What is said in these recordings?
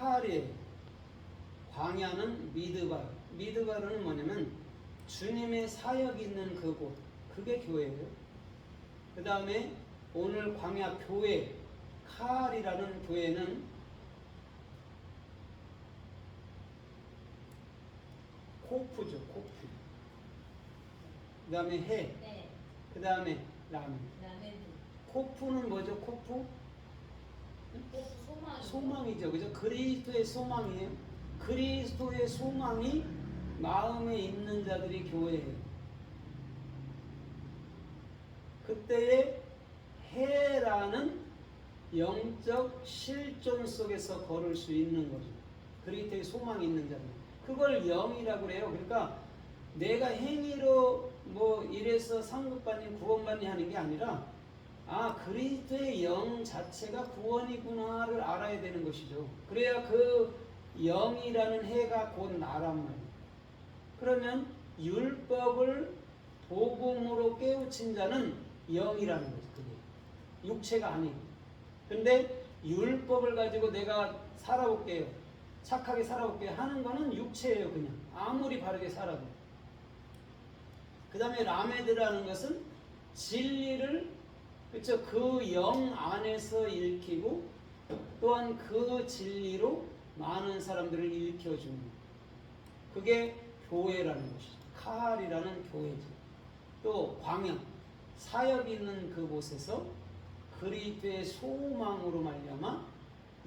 카할이에요. 광야는 미드발. 미드발은 뭐냐면 주님의 사역이 있는 그곳. 그게 교회예요. 그 다음에 오늘 광야 교회 카할이라는 교회는 코프죠. 코프. 그 다음에 해. 네. 그 다음에 라멘. 라멘. 코프는 뭐죠? 코프? 소망. 소망이죠. 그죠? 그리스도의 소망이에요. 그리스도의 소망이 마음에 있는 자들이 교회예요. 그때의 해라는 영적 실존 속에서 걸을 수 있는 거죠. 그리스도의 소망이 있는 자들. 그걸 영이라고 그래요. 그러니까 내가 행위로 뭐 이래서 상급받니 구원받니 하는 게 아니라 그리스도의 영 자체가 구원이구나를 알아야 되는 것이죠. 그래야 그 영이라는 해가 곧 나란 말이에요. 그러면 율법을 복음으로 깨우친 자는 영이라는 거죠. 그게 육체가 아니고. 근데 율법을 가지고 내가 살아볼게요, 착하게 살아볼게요 하는 거는 육체예요. 그냥 아무리 바르게 살아도. 그 다음에 라메드라는 것은 진리를, 그렇죠, 그 영 안에서 일으키고 또한 그 진리로 많은 사람들을 일으켜주는, 그게 교회라는 것이죠. 카할이라는 교회죠. 또 광야, 사역 있는 그곳에서 그리스도의 소망으로 말미암아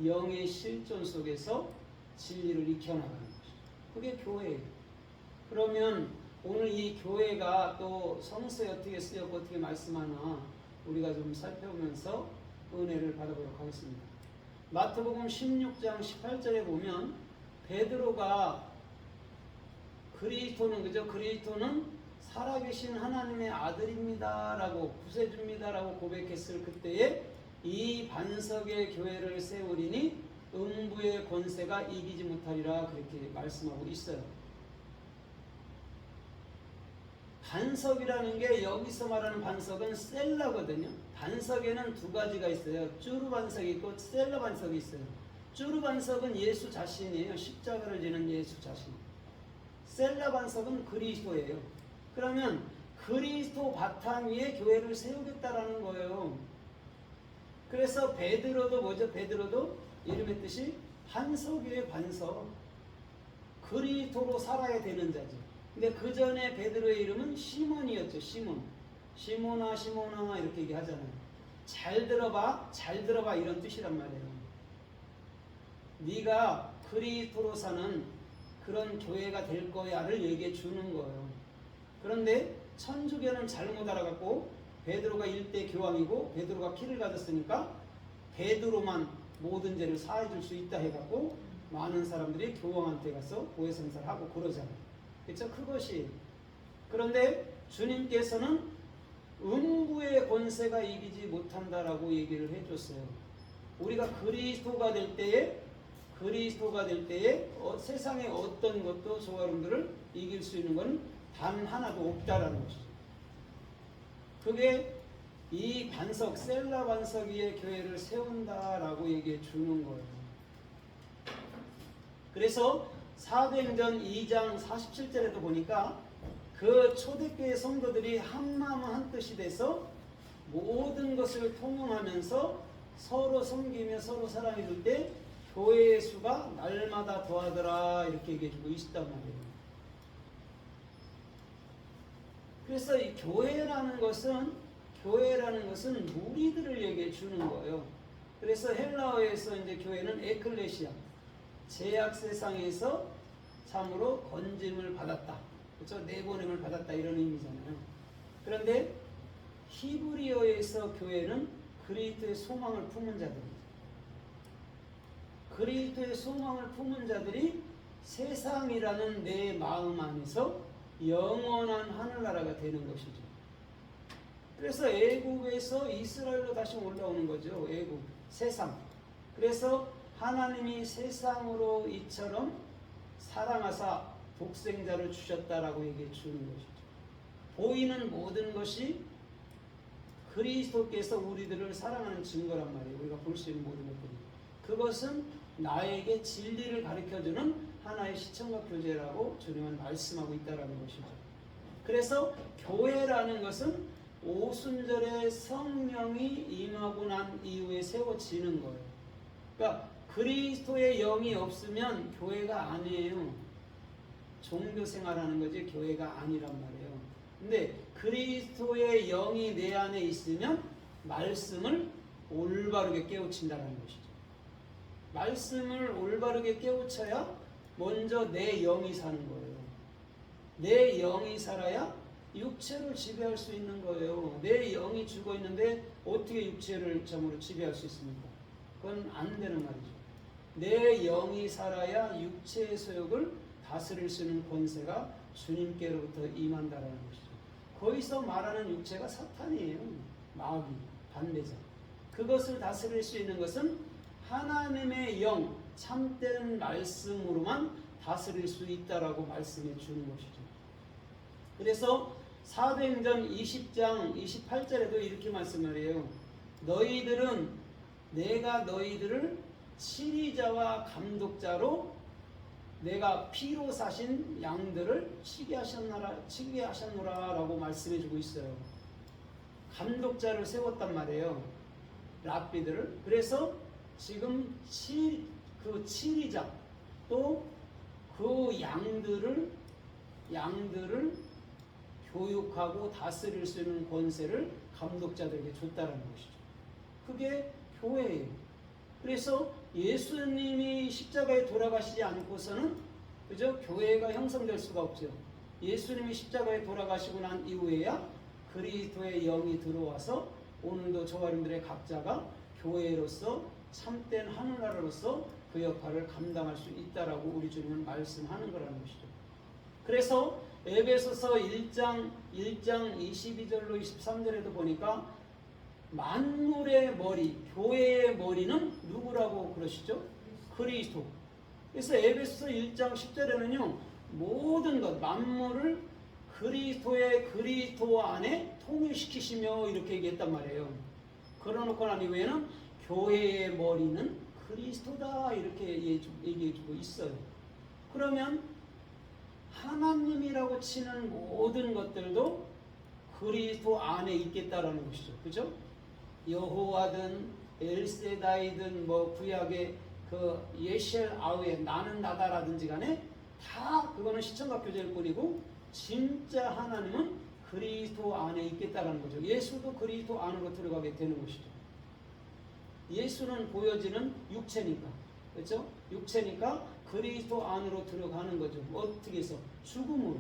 영의 실존 속에서 진리를 익혀나가는 것이죠. 그게 교회예요. 그러면 오늘 이 교회가 또 성서에 어떻게 쓰였고 어떻게 말씀하나 우리가 좀 살펴보면서 은혜를 받아보도록 하겠습니다. 마태복음 16장 18절에 보면 베드로가 그리스도는, 그죠? 그리스도는 살아계신 하나님의 아들입니다라고, 구세주입니다라고 고백했을 그때에 이 반석의 교회를 세우리니 음부의 권세가 이기지 못하리라, 그렇게 말씀하고 있어요. 반석이라는 게 여기서 말하는 반석은 셀라거든요. 반석에는 두 가지가 있어요. 쭈루 반석이 있고 셀라 반석이 있어요. 쭈루 반석은 예수 자신이에요. 십자가를 지는 예수 자신. 셀라 반석은 그리스도예요. 그러면 그리스도 바탕 위에 교회를 세우겠다라는 거예요. 그래서 베드로도 뭐죠? 베드로도 이름의 뜻이 반석이에요. 반석. 그리스도로 살아야 되는 자죠. 근데 그 전에 베드로의 이름은 시몬이었죠. 시몬. 시몬아 시몬아 이렇게 얘기하잖아요. 잘 들어봐, 잘 들어봐 이런 뜻이란 말이에요. 네가 그리스도로 사는 그런 교회가 될 거야를 얘기해 주는 거예요. 그런데 천주교는 잘못 알아갖고 베드로가 일대 교황이고 베드로가 키를 가졌으니까 베드로만 모든 죄를 사해 줄 수 있다 해갖고 많은 사람들이 교황한테 가서 고해성사를 하고 그러잖아요. 그렇죠? 그것이. 그런데 주님께서는 음부의 권세가 이기지 못한다라고 얘기를 해줬어요. 우리가 그리스도가 될 때에 세상의 어떤 것도 저와 여러분들을 이길 수 있는 건 단 하나도 없다라는 것이죠. 그게 이 반석, 셀라 반석 위에 교회를 세운다라고 얘기해 주는 거예요. 그래서 사도행전 2장 47절에도 보니까 그 초대교회 성도들이 한 마음 한 뜻이 돼서 모든 것을 통용하면서 서로 섬기며 서로 사랑해 줄 때 교회의 수가 날마다 더하더라 이렇게 얘기해 주고 있단 말이에요. 그래서 이 교회라는 것은 무리들을 얘기해 주는 거예요. 그래서 헬라어에서 이제 교회는 에클레시아, 죄악 세상에서 참으로 건짐을 받았다, 그렇죠? 내보냄을 받았다 이런 의미잖아요. 그런데 히브리어에서 교회는 그리스도의 소망을 품은 자들입니다. 그리스도의 소망을 품은 자들이 세상이라는 내 마음 안에서 영원한 하늘나라가 되는 것이죠. 그래서 애국에서 이스라엘로 다시 올라오는 거죠. 애국, 세상. 그래서 하나님이 세상으로 이처럼 사랑하사 독생자를 주셨다라고 얘기해 주는 것이죠. 보이는 모든 것이 그리스도께서 우리들을 사랑하는 증거란 말이에요. 우리가 볼 수 있는 모든 것들이. 그것은 나에게 진리를 가르쳐주는 하나의 시청각 교제라고 주님은 말씀하고 있다는 것이죠. 그래서 교회라는 것은 오순절에 성령이 임하고 난 이후에 세워지는 거예요. 그러니까 그리스도의 영이 없으면 교회가 아니에요. 종교 생활하는 거지 교회가 아니란 말이에요. 근데 그리스도의 영이 내 안에 있으면 말씀을 올바르게 깨우친다는 것이죠. 말씀을 올바르게 깨우쳐야 먼저 내 영이 사는 거예요. 내 영이 살아야 육체를 지배할 수 있는 거예요. 내 영이 죽어 있는데 어떻게 육체를 점으로 지배할 수 있습니까? 그건 안 되는 말이죠. 내 영이 살아야 육체의 소욕을 다스릴 수 있는 권세가 주님께로부터 임한다라는 것이죠. 거기서 말하는 육체가 사탄이에요. 마귀, 반대자. 그것을 다스릴 수 있는 것은 하나님의 영, 참된 말씀으로만 다스릴 수 있다라고 말씀해 주는 것이죠. 그래서 사도행전 20장 28절에도 이렇게 말씀을 해요. 너희들은 내가 너희들을 치리자와 감독자로 내가 피로 사신 양들을 치게 하셨노라 라고 말씀해 주고 있어요. 감독자를 세웠단 말이에요. 랍비들을. 그래서 지금 그 치리자 또 그 양들을 교육하고 다스릴 수 있는 권세를 감독자들에게 줬다는 것이죠. 그게 교회예요. 그래서 예수님이 십자가에 돌아가시지 않고서는 그죠? 교회가 형성될 수가 없죠. 예수님이 십자가에 돌아가시고 난 이후에야 그리스도의 영이 들어와서 오늘도 저와 여러분들의 각자가 교회로서 참된 하늘나라로서 그 역할을 감당할 수 있다라고 우리 주님은 말씀하는 거라는 것이죠. 그래서 에베소서 1장 22절로 23절에도 보니까 만물의 머리, 교회의 머리는 누구라고 그러시죠? 그리스도. 그래서 에베소서 1장 10절에는요, 모든 것, 만물을 그리스도 안에 통일시키시며 이렇게 얘기했단 말이에요. 그러놓고 난 이후에는 교회의 머리는 그리스도다 이렇게 얘기해주고 있어요. 그러면 하나님이라고 치는 모든 것들도 그리스도 안에 있겠다라는 것이죠. 그죠? 여호와든 엘세다이든 뭐 구약의 그 예시엘 아우에 나는 나다라든지 간에 다 그거는 시청각 교제일 뿐이고 진짜 하나님은 그리스도 안에 있겠다라는 거죠. 예수도 그리스도 안으로 들어가게 되는 것이죠. 예수는 보여지는 육체니까, 그렇죠? 육체니까 그리스도 안으로 들어가는 거죠. 어떻게 해서? 죽음으로.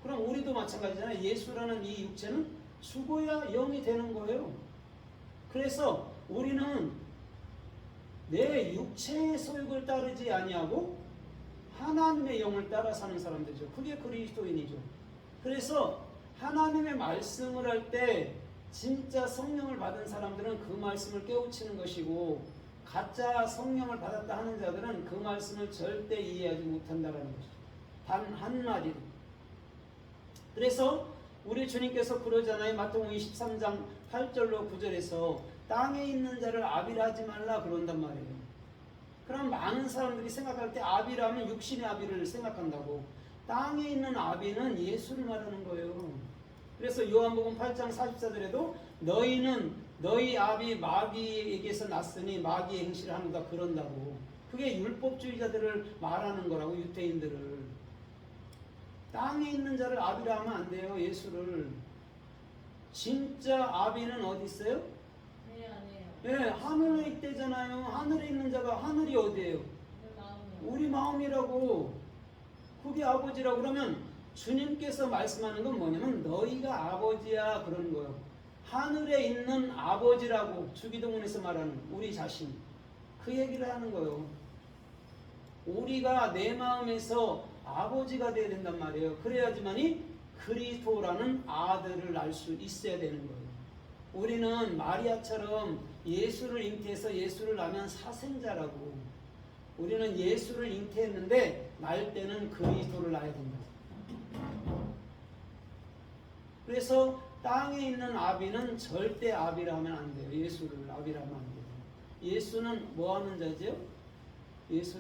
그럼 우리도 마찬가지잖아요. 예수라는 이 육체는 죽어야 영이 되는 거예요. 그래서 우리는 내 육체의 소욕을 따르지 아니하고 하나님의 영을 따라 사는 사람들이죠. 그게 그리스도인이죠. 그래서 하나님의 말씀을 할 때 진짜 성령을 받은 사람들은 그 말씀을 깨우치는 것이고 가짜 성령을 받았다 하는 자들은 그 말씀을 절대 이해하지 못한다는 것이죠. 단 한마디로. 그래서 우리 주님께서 그러잖아요. 마태복음 23장 8절로 9절에서 땅에 있는 자를 아비라하지 말라 그런단 말이에요. 그럼 많은 사람들이 생각할 때 아비라면 육신의 아비를 생각한다고. 땅에 있는 아비는 예수를 말하는 거예요. 그래서 요한복음 8장 44절에도 너희는 너희 아비 마귀에게서 났으니 마귀의 행실을 하는가 그런다고. 그게 율법주의자들을 말하는 거라고. 유대인들을. 땅에 있는 자를 아비라 하면 안 돼요. 예수를. 진짜 아비는 어디 있어요? 네, 아니에요. 예, 하늘에 있대잖아요. 하늘에 있는 자가 하늘이 어디예요? 우리 마음이라고. 그게 아버지라고. 그러면 주님께서 말씀하는 건 뭐냐면 너희가 아버지야 그러는 거예요. 하늘에 있는 아버지라고 주기도문에서 말하는 우리 자신. 그 얘기를 하는 거예요. 우리가 내 마음에서 아버지가 되어야 된단 말이에요. 그래야지만이 그리스도라는 아들을 알 수 있어야 되는 거예요. 우리는 마리아처럼 예수를 잉태해서 예수를 낳으면 사생자라고. 우리는 예수를 잉태했는데 낳을 때는 그리스도를 낳아야 된다. 그래서 땅에 있는 아비는 절대 아비라 하면 안 돼요. 예수를 아비라 하면 안 돼요. 예수는 뭐 하는 자죠? 예수는